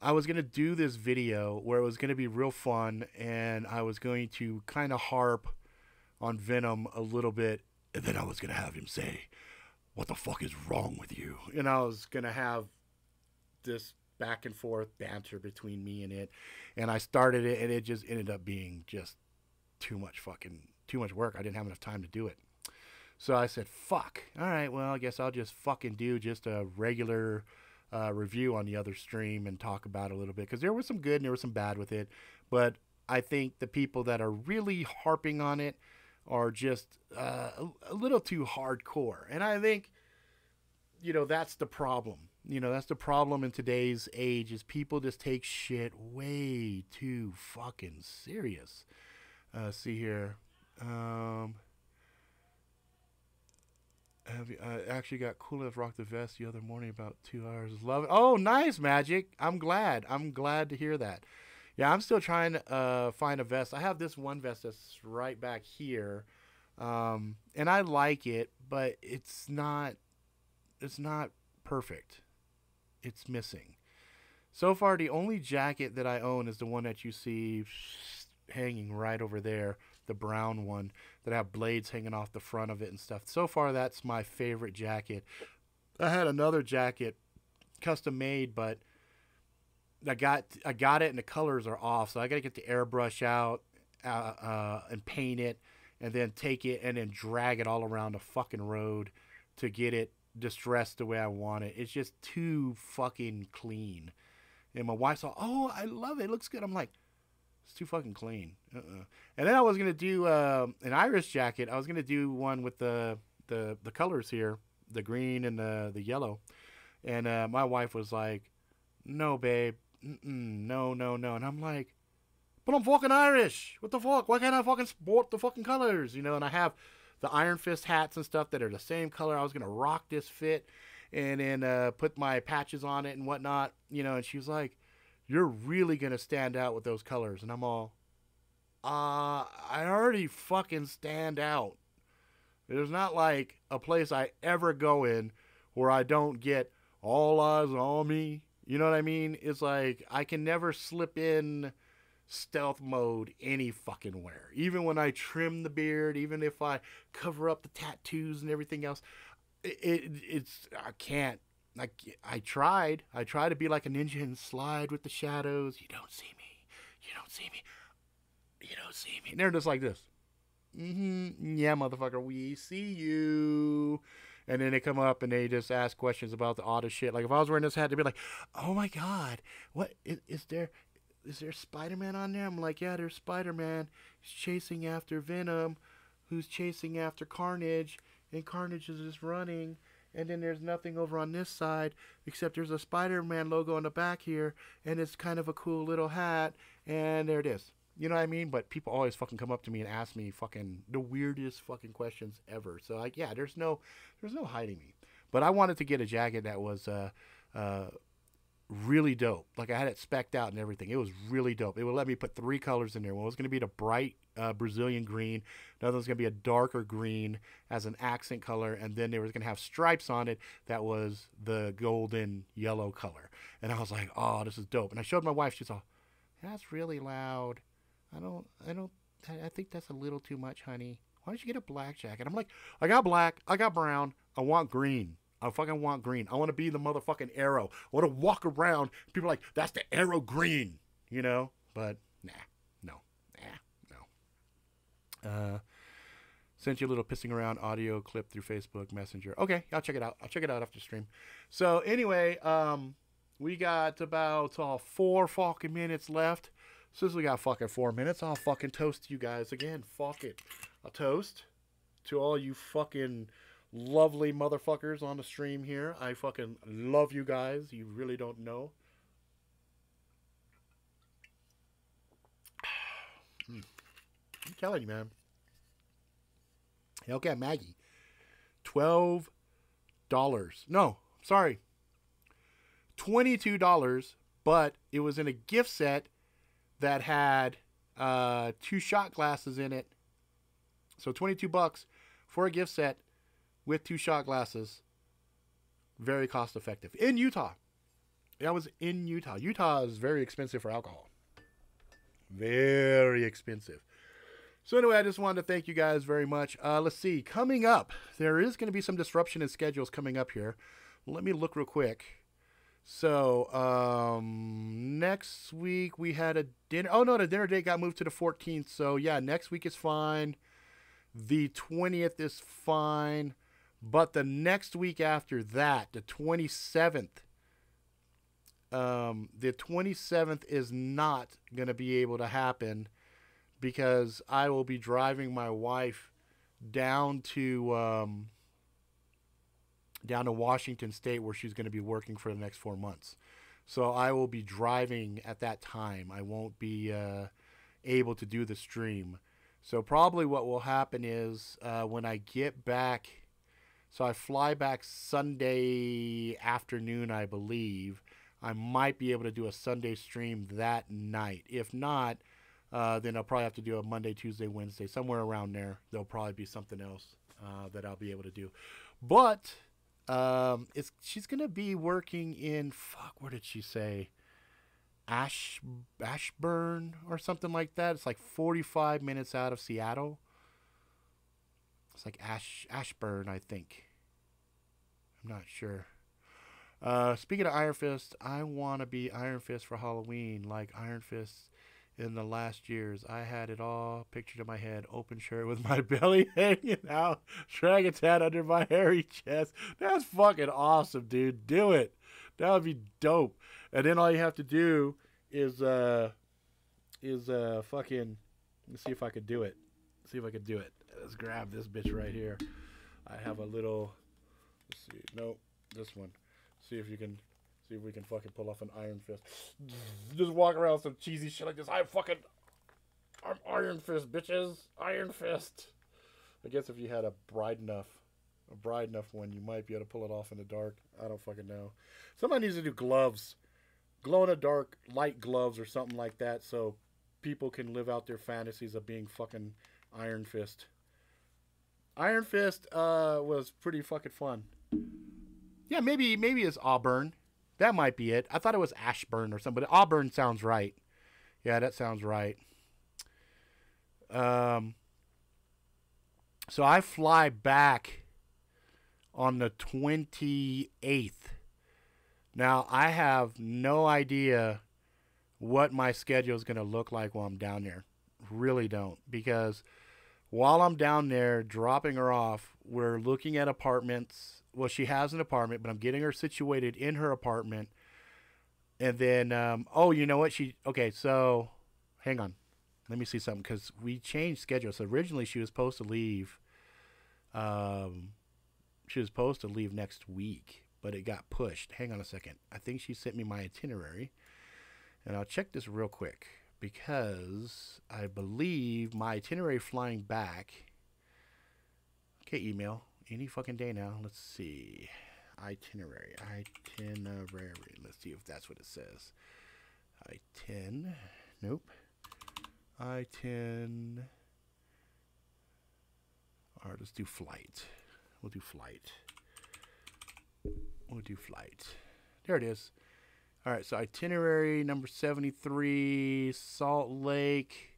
I was going to do this video where it was going to be real fun, and I was going to kind of harp on Venom a little bit, and then I was going to have him say, "What the fuck is wrong with you?" And I was going to have this back and forth banter between me and it. And I started it, and it just ended up being just too much work. I didn't have enough time to do it. So I said, fuck. All right, well, I guess I'll just fucking do just a regular review on the other stream and talk about it a little bit. Because there was some good and there was some bad with it. But I think the people that are really harping on it are just a little too hardcore. And I think, you know, that's the problem. You know, that's the problem in today's age is people just take shit way too fucking serious. See here. I actually got Cool Enough Rock the Vest the other morning about 2 hours. Love it. Oh, nice, Magic. I'm glad to hear that. Yeah, I'm still trying to find a vest. I have this one vest that's right back here. And I like it, but it's not perfect. It's missing. So far, the only jacket that I own is the one that you see hanging right over there, the brown one that have blades hanging off the front of it and stuff. So far, that's my favorite jacket. I had another jacket, custom made, but I got it and the colors are off, so I got to get the airbrush out and paint it, and then take it and then drag it all around the fucking road to get it distressed the way I want it. It's just too fucking clean. And my wife saw, oh, I love it. It looks good. I'm like, it's too fucking clean. And then I was going to do an Irish jacket. I was going to do one with the colors here, the green and the yellow. And my wife was like, no, babe. No. And I'm like, but I'm fucking Irish. What the fuck? Why can't I fucking sport the fucking colors? You know, and I have the Iron Fist hats and stuff that are the same color. I was going to rock this fit and then put my patches on it and whatnot. You know, and she was like, you're really going to stand out with those colors. And I'm all, I already fucking stand out. There's not like a place I ever go in where I don't get all eyes on me. You know what I mean? It's like I can never slip in stealth mode any fucking where. Even when I trim the beard, even if I cover up the tattoos and everything else, it's I can't. I tried to be like a ninja and slide with the shadows. You don't see me. You don't see me. You don't see me. And they're just like this. Yeah, motherfucker, we see you. And then they come up and they just ask questions about the oddest shit. Like if I was wearing this hat, they'd be like, "Oh my god, what is there? Is there Spider-Man on there?" I'm like, "Yeah, there's Spider-Man. He's chasing after Venom, who's chasing after Carnage, and Carnage is just running." And then there's nothing over on this side except there's a Spider-Man logo on the back here, and it's kind of a cool little hat, and there it is. You know what I mean? But people always fucking come up to me and ask me fucking the weirdest fucking questions ever. So like, yeah, there's no hiding me. But I wanted to get a jacket that was really dope. Like I had it specced out and everything. It was really dope. It would let me put 3 colors in there. One was going to be the bright Brazilian green. Another was going to be a darker green as an accent color. And then they were going to have stripes on it that was the golden yellow color. And I was like, oh, this is dope. And I showed my wife. She's all, that's really loud. I think that's a little too much, honey. Why don't you get a black jacket? I'm like, I got black. I got brown. I want green. I fucking want green. I want to be the motherfucking Arrow. I want to walk around. People are like, that's the Arrow green, you know? But no. Sent you a little pissing around audio clip through Facebook Messenger. Okay, I'll check it out. I'll check it out after stream. So anyway, we got about 4 fucking minutes left. Since we got fucking 4 minutes, I'll fucking toast you guys again. Fuck it. A toast to all you fucking lovely motherfuckers on the stream here. I fucking love you guys. You really don't know. I'm telling you, man. Okay, Maggie. $12. No, sorry. $22, but it was in a gift set that had 2 shot glasses in it. So $22 for a gift set with 2 shot glasses. Very cost effective. In Utah. That was in Utah. Utah is very expensive for alcohol. Very expensive. So anyway, I just wanted to thank you guys very much. Let's see. Coming up, there is going to be some disruption in schedules coming up here. Let me look real quick. So next week we had a dinner. Oh, no, the dinner date got moved to the 14th. So, yeah, next week is fine. The 20th is fine. But the next week after that, the 27th, is not going to be able to happen because I will be driving my wife down to Washington State, where she's going to be working for the next 4 months. So I will be driving at that time. I won't be able to do the stream. So probably what will happen is when I get back, so I fly back Sunday afternoon, I believe. I might be able to do a Sunday stream that night. If not, then I'll probably have to do a Monday, Tuesday, Wednesday, somewhere around there. There'll probably be something else that I'll be able to do. But she's going to be working in, where did she say? Ashburn or something like that. It's like 45 minutes out of Seattle. It's like Ashburn, I think. I'm not sure. Speaking of Iron Fist, I want to be Iron Fist for Halloween, like Iron Fist in the last years. I had it all pictured in my head. Open shirt with my belly hanging out. Dragon tat under my hairy chest. That's fucking awesome, dude. Do it. That would be dope. And then all you have to do is fucking, let's see if I could do it. Let's grab this bitch right here. I have a little, let's see. Nope, this one. See if we can fucking pull off an Iron Fist. Just walk around with some cheesy shit like this. I'm Iron Fist, bitches. Iron Fist. I guess if you had a bright enough one, you might be able to pull it off in the dark. I don't fucking know. Somebody needs to do gloves. Glow in the dark light gloves or something like that, so people can live out their fantasies of being fucking Iron Fist. Iron Fist was pretty fucking fun. Yeah, maybe it's Auburn. That might be it. I thought it was Ashburn or something, but Auburn sounds right. Yeah, that sounds right. So I fly back on the 28th. Now, I have no idea what my schedule is going to look like while I'm down there. Really don't. Because while I'm down there dropping her off, we're looking at apartments. Well, she has an apartment, but I'm getting her situated in her apartment. And then, oh, you know what? Okay, so hang on. Let me see something, because we changed schedules. So originally she was supposed to leave. Next week, but it got pushed. Hang on a second. I think she sent me my itinerary, and I'll check this real quick because I believe my itinerary flying back. Okay, email any fucking day now. Let's see. Itinerary. Let's see if that's what it says. Nope. I-10. All right, let's do flight. We'll do flight. There it is. All right, so itinerary number 73, Salt Lake.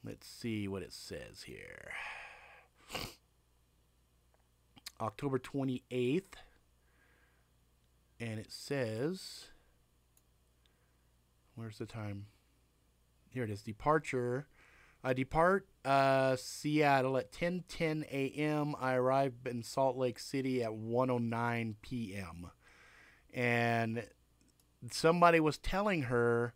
Let's see what it says here. October 28th. And it says, where's the time? Here it is. Departure. I depart Seattle at 10:10 a.m. I arrive in Salt Lake City at 1:09 p.m. And somebody was telling her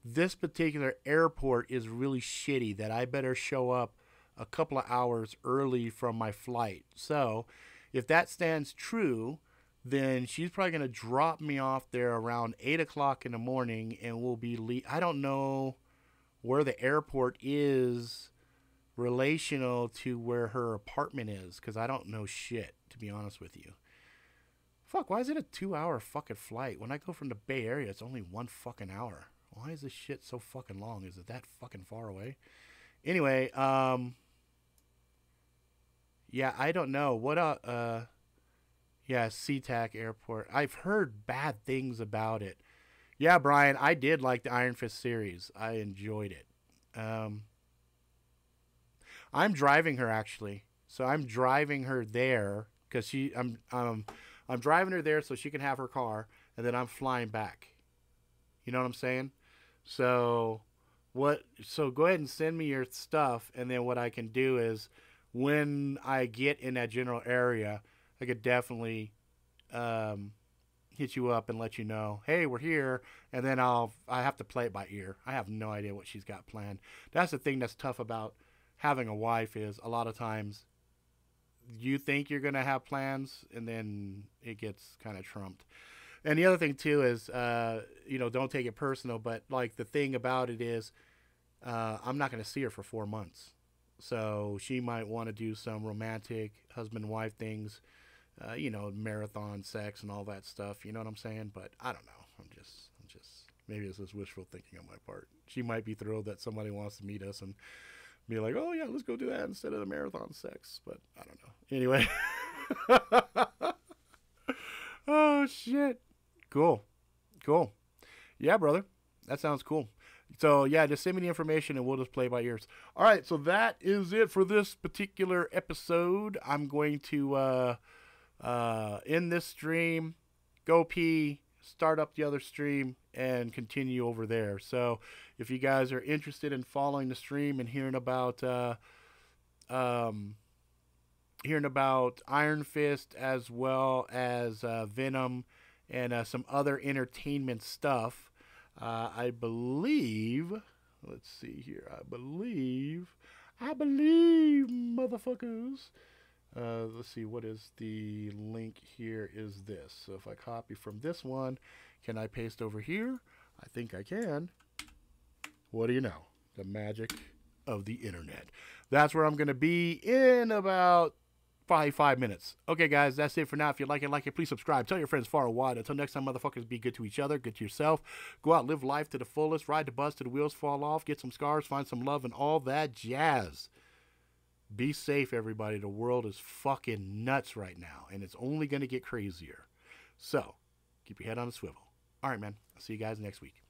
this particular airport is really shitty, that I better show up a couple of hours early from my flight. So if that stands true, then she's probably going to drop me off there around 8 o'clock in the morning, and we'll be I don't know where the airport is relational to where her apartment is, because I don't know shit, to be honest with you. Fuck, why is it a 2-hour fucking flight? When I go from the Bay Area, it's only 1 fucking hour. Why is this shit so fucking long? Is it that fucking far away? Anyway, yeah, I don't know. Yeah, SeaTac Airport. I've heard bad things about it. Yeah, Brian, I did like the Iron Fist series. I enjoyed it. Um, I'm driving her actually, so I'm driving her there because I'm driving her there so she can have her car, and then I'm flying back. You know what I'm saying? So what? So go ahead and send me your stuff, and then what I can do is when I get in that general area, I could definitely um, hit you up and let you know, hey, we're here, and then I have to play it by ear. I have no idea what she's got planned. That's the thing that's tough about having a wife is a lot of times you think you're gonna have plans, and then it gets kind of trumped. And the other thing too is, don't take it personal, but like the thing about it is, I'm not gonna see her for 4 months, so she might want to do some romantic husband wife things, marathon sex and all that stuff. You know what I'm saying? But I don't know. I'm just. Maybe this is wishful thinking on my part. She might be thrilled that somebody wants to meet us and be like, "Oh yeah, let's go do that instead of the marathon sex." But I don't know. Anyway. Oh shit. Cool. Cool. Yeah, brother. That sounds cool. So yeah, just send me the information and we'll just play by ears. All right, so that is it for this particular episode. I'm going to end this stream, go pee, start up the other stream, and continue over there. So if you guys are interested in following the stream and um, hearing about Iron Fist as well as Venom and some other entertainment stuff, I believe. Let's see here. I believe, motherfuckers. Let's see, what is the link here is this. So if I copy from this one, can I paste over here? I think I can. What do you know? The magic of the internet. That's where I'm going to be in about probably 5 minutes. Okay, guys, that's it for now. If you like it, please subscribe. Tell your friends far and wide. Until next time, motherfuckers, be good to each other, good to yourself. Go out, live life to the fullest, ride the bus till the wheels fall off, get some scars, find some love, and all that jazz. Be safe, everybody. The world is fucking nuts right now, and it's only going to get crazier. So, keep your head on a swivel. All right, man. I'll see you guys next week.